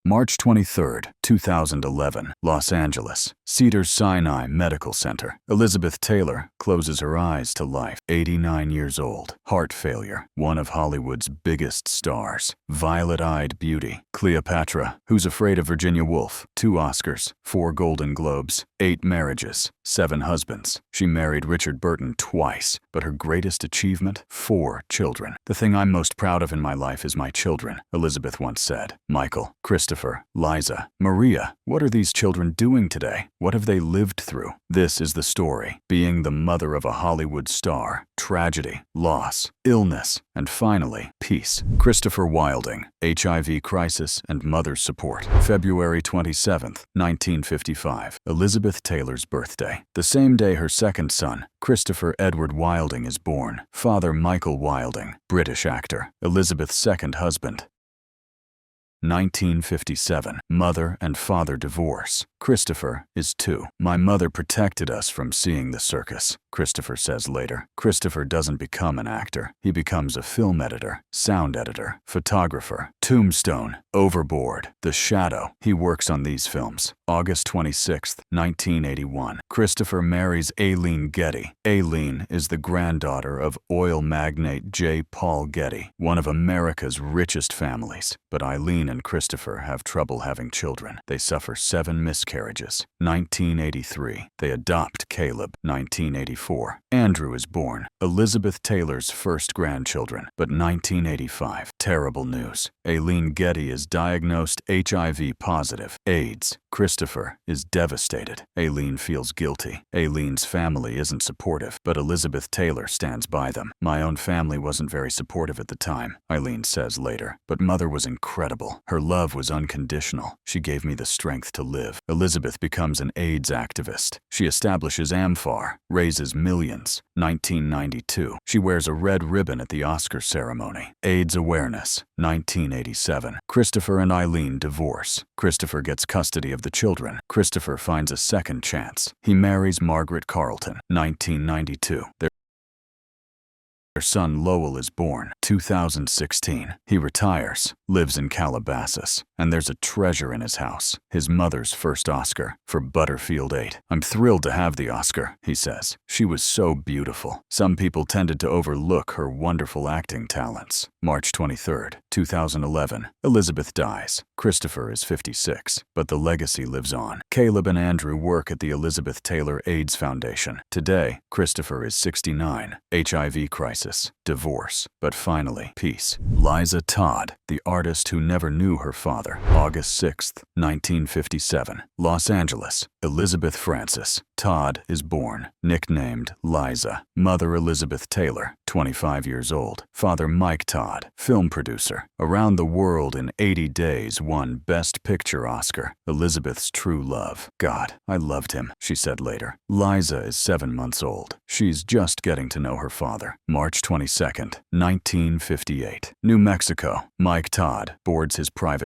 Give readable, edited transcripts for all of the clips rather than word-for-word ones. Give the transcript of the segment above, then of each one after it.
March 23, 2011, Los Angeles, Cedars-Sinai Medical Center. Elizabeth Taylor closes her eyes to life, 89 years old. Heart failure, one of Hollywood's biggest stars. Violet-eyed beauty. Cleopatra, Who's Afraid of Virginia Woolf. 2 Oscars, 4 Golden Globes, 8 marriages, 7 husbands. She married Richard Burton twice, but her greatest achievement? 4 children. The thing I'm most proud of in my life is my children, Elizabeth once said. Michael, Christopher, Liza, Maria, what are these children doing today? What have they lived through? This is the story. Being the mother of a Hollywood star, tragedy, loss, illness, and finally, peace. Christopher Wilding, HIV crisis and mother's support. February 27, 1955, Elizabeth Taylor's birthday. The same day her second son, Christopher Edward Wilding, is born. Father Michael Wilding, British actor, Elizabeth's second husband. 1957. Mother and father divorce. Christopher is 2. My mother protected us from seeing the circus, Christopher says later. Christopher doesn't become an actor. He becomes a film editor, sound editor, photographer. Tombstone, Overboard, The Shadow. He works on these films. August 26, 1981. Christopher marries Aileen Getty. Aileen is the granddaughter of oil magnate J. Paul Getty, one of America's richest families. But Aileen and Christopher have trouble having children. They suffer 7 miscarriages. 1983. They adopt Caleb. 1984. Andrew is born. Elizabeth Taylor's first grandchildren. But 1985. Terrible news. Aileen Getty is diagnosed HIV positive. AIDS. Christopher is devastated. Aileen feels guilty. Aileen's family isn't supportive, but Elizabeth Taylor stands by them. My own family wasn't very supportive at the time, Aileen says later. But mother was incredible. Her love was unconditional. She gave me the strength to live. Elizabeth becomes an AIDS activist. She establishes AMFAR, raises millions. 1992. She wears a red ribbon at the Oscar ceremony. AIDS awareness. 1987. Christopher and Aileen divorce. Christopher gets custody of the children. Christopher finds a second chance. He marries Margaret Carlton. 1992. Their son Lowell is born. 2016. He retires, lives in Calabasas, and there's a treasure in his house, his mother's first Oscar for Butterfield 8. I'm thrilled to have the Oscar, he says. She was so beautiful. Some people tended to overlook her wonderful acting talents. March 23, 2011. Elizabeth dies. Christopher is 56, but the legacy lives on. Caleb and Andrew work at the Elizabeth Taylor AIDS Foundation. Today, Christopher is 69. HIV crisis, divorce, but finally, peace. Liza Todd, the artist who never knew her father. August 6, 1957. Los Angeles. Elizabeth Frances Todd is born, nicknamed Liza. Mother Elizabeth Taylor, 25 years old. Father Mike Todd, film producer. Around the World in 80 Days won Best Picture Oscar. Elizabeth's true love. God, I loved him, she said later. Liza is 7 months old. She's just getting to know her father. March 22, 1958. New Mexico. Mike Todd boards his private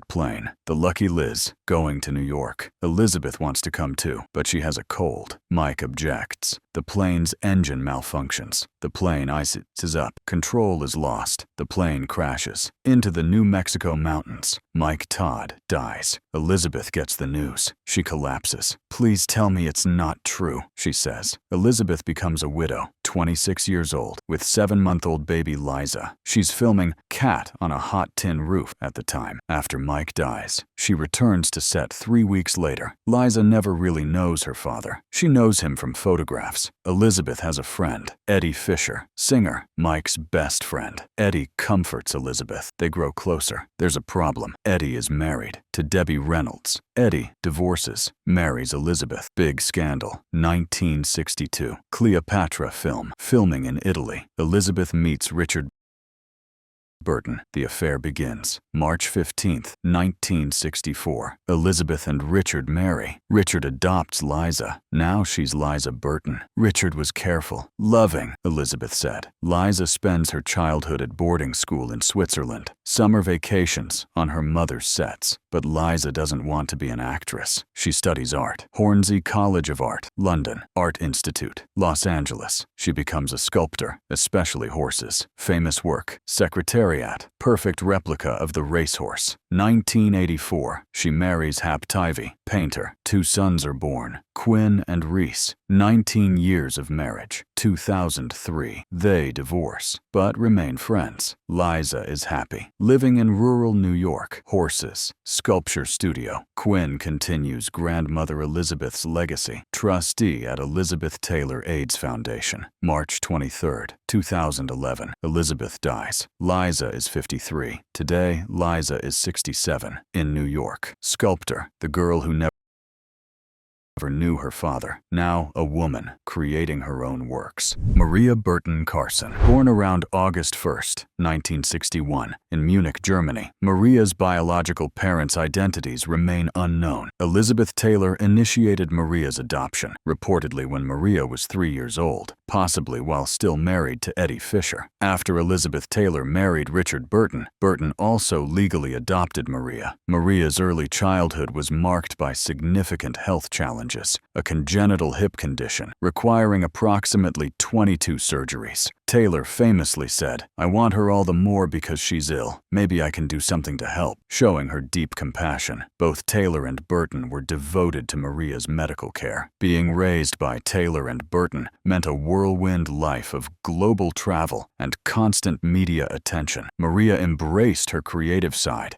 plane, the Lucky Liz, going to New York. Elizabeth wants to come too, but she has a cold. Mike objects. The plane's engine malfunctions. The plane ices up. Control is lost. The plane crashes into the New Mexico mountains. Mike Todd dies. Elizabeth gets the news. She collapses. Please tell me it's not true, she says. Elizabeth becomes a widow, 26 years old, with 7-month-old baby Liza. She's filming Cat on a hot tin roof at the time. After Mike dies, she returns to set 3 weeks later. Liza never really knows her father. She knows him from photographs. Elizabeth has a friend, Eddie Fisher, singer, Mike's best friend. Eddie comforts Elizabeth. They grow closer. There's a problem. Eddie is married to Debbie Reynolds. Eddie divorces, marries Elizabeth. Big scandal. 1962. Cleopatra film. Filming in Italy. Elizabeth meets Richard Burton. The affair begins. March 15, 1964. Elizabeth and Richard marry. Richard adopts Liza. Now she's Liza Burton. Richard was careful, loving, Elizabeth said. Liza spends her childhood at boarding school in Switzerland. Summer vacations on her mother's sets. But Liza doesn't want to be an actress. She studies art. Hornsey College of Art, London. Art Institute, Los Angeles. She becomes a sculptor, especially horses. Famous work, Secretariat chariot, perfect replica of the racehorse. 1984, she marries Hap Tivey, painter. 2 sons are born, Quinn and Reese. 19 years of marriage. 2003, they divorce, but remain friends. Liza is happy, living in rural New York. Horses, sculpture studio. Quinn continues grandmother Elizabeth's legacy, trustee at Elizabeth Taylor AIDS Foundation. March 23, 2011, Elizabeth dies. Liza is 53. Today, Liza is 67, in New York. Sculptor, the girl who never knew her father, now a woman, creating her own works. Maria Burton Carson, born around August 1, 1961, in Munich, Germany. Maria's biological parents' identities remain unknown. Elizabeth Taylor initiated Maria's adoption, reportedly when Maria was 3 years old, possibly while still married to Eddie Fisher. After Elizabeth Taylor married Richard Burton, Burton also legally adopted Maria. Maria's early childhood was marked by significant health challenges, a congenital hip condition requiring approximately 22 surgeries. Taylor famously said, "I want her all the more because she's ill. Maybe I can do something to help," showing her deep compassion. Both Taylor and Burton were devoted to Maria's medical care. Being raised by Taylor and Burton meant a whirlwind life of global travel and constant media attention. Maria embraced her creative side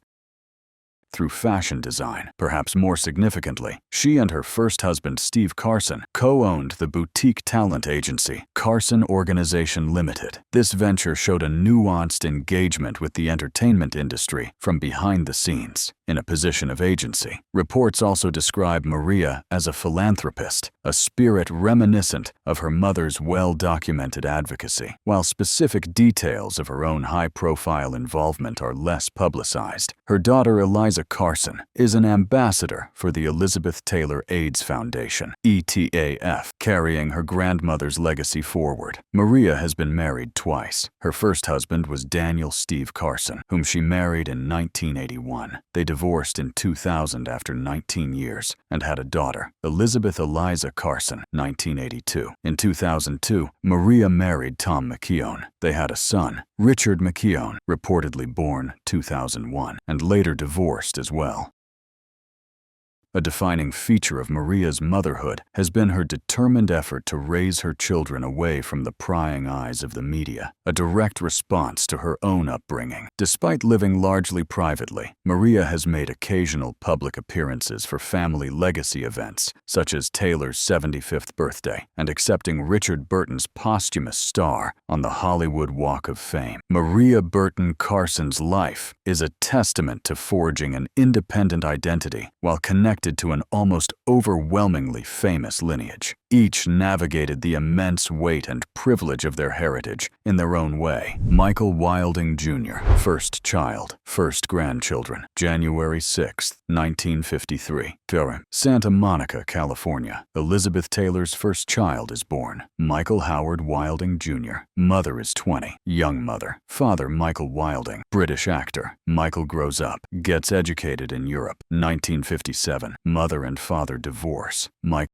through fashion design. Perhaps more significantly, she and her first husband, Steve Carson, co-owned the boutique talent agency, Carson Organization Limited. This venture showed a nuanced engagement with the entertainment industry from behind the scenes, in a position of agency. Reports also describe Maria as a philanthropist, a spirit reminiscent of her mother's well-documented advocacy. While specific details of her own high-profile involvement are less publicized, her daughter Liza Carson is an ambassador for the Elizabeth Taylor AIDS Foundation, ETAF, carrying her grandmother's legacy forward. Maria has been married twice. Her first husband was Daniel Steve Carson, whom she married in 1981. They divorced in 2000 after 19 years and had a daughter, Elizabeth Eliza Carson, 1982. In 2002, Maria married Tom McKeown. They had a son, Richard McKeown, reportedly born 2001, and later divorced as well. A defining feature of Maria's motherhood has been her determined effort to raise her children away from the prying eyes of the media, a direct response to her own upbringing. Despite living largely privately, Maria has made occasional public appearances for family legacy events, such as Taylor's 75th birthday and accepting Richard Burton's posthumous star on the Hollywood Walk of Fame. Maria Burton Carson's life is a testament to forging an independent identity while connected to an almost overwhelmingly famous lineage. Each navigated the immense weight and privilege of their heritage in their own way. Michael Wilding Jr., first child, first grandchildren, January 6, 1953. Santa Monica, California. Elizabeth Taylor's first child is born. Michael Howard Wilding Jr. Mother is 20. Young mother. Father Michael Wilding. British actor. Michael grows up. Gets educated in Europe. 1957. Mother and father divorce. Michael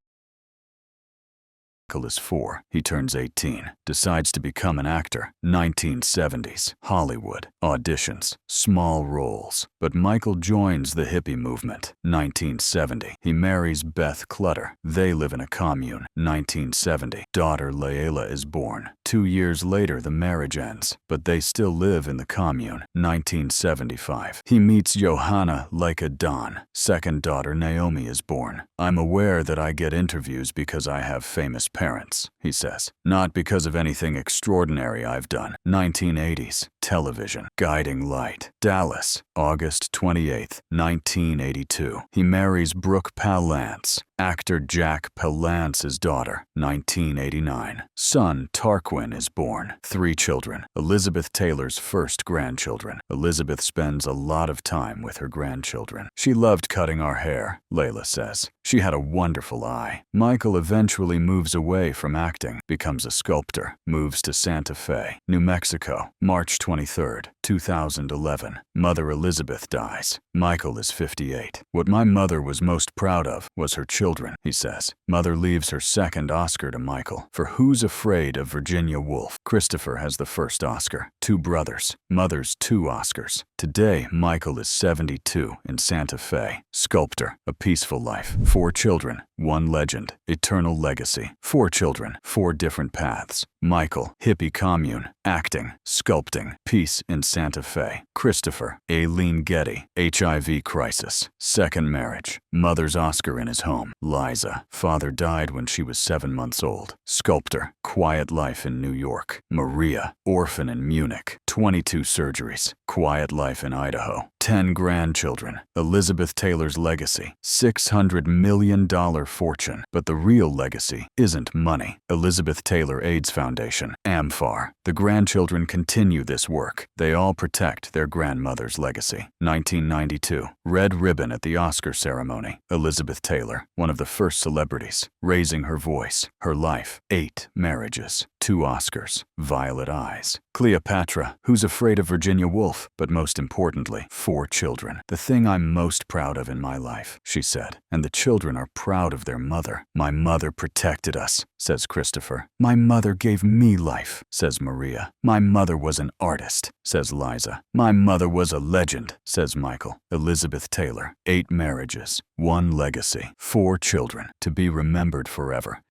is 4. He turns 18. Decides to become an actor. 1970s. Hollywood. Auditions. Small roles. But Michael joins the hippie movement. 1970. He marries Beth Clutter. They live in a commune. 1970. Daughter Layla is born. 2 years later, the marriage ends, but they still live in the commune. 1975. He meets Johanna Leica Dawn. Second daughter Naomi is born. "I'm aware that I get interviews because I have famous parents," he says. "Not because of anything extraordinary I've done." 1980s. Television. Guiding Light. Dallas. August 28, 1982. He marries Brooke Palance. Actor Jack Palance's daughter. 1989. Son Tarquin is born. 3 children. Elizabeth Taylor's first grandchildren. Elizabeth spends a lot of time with her grandchildren. "She loved cutting our hair," Layla says. "She had a wonderful eye." Michael eventually moves away from acting, becomes a sculptor, moves to Santa Fe, New Mexico, March 23, 2011. Mother Elizabeth dies. Michael is 58. What my mother was most proud of was her children, he says. Mother leaves her second Oscar to Michael for Who's Afraid of Virginia Woolf. Christopher has the first Oscar. 2 brothers. Mother's 2 Oscars. Today, Michael is 72 in Santa Fe. Sculptor. A Peaceful Life. 4 children. 1 legend. Eternal legacy. 4 children. 4 different paths. Michael. Hippie commune. Acting. Sculpting. Peace in Santa Fe. Christopher. Aileen Getty. HIV crisis. Second marriage. Mother's Oscar in his home. Liza. Father died when she was 7 months old. Sculptor. Quiet life in New York. Maria. Orphan in Munich. 22 surgeries. Quiet life in Idaho. 10 grandchildren. Elizabeth Taylor's legacy. $600 million fortune. But the real legacy isn't money. Elizabeth Taylor AIDS Foundation. AMFAR. The grandchildren continue this work. They all protect their grandmother's legacy. 1992. Red ribbon at the Oscar ceremony. Elizabeth Taylor, one of the first celebrities, raising her voice. Her life. 8 marriages. 2 Oscars. Violet eyes. Cleopatra, Who's Afraid of Virginia Woolf, but most importantly, 4 children. The thing I'm most proud of in my life, she said, and the children are proud of their mother. My mother protected us, says Christopher. My mother gave me life, says Maria. My mother was an artist, says Liza. My mother was a legend, says Michael. Elizabeth Taylor, 8 marriages, 1 legacy, 4 children, to be remembered forever.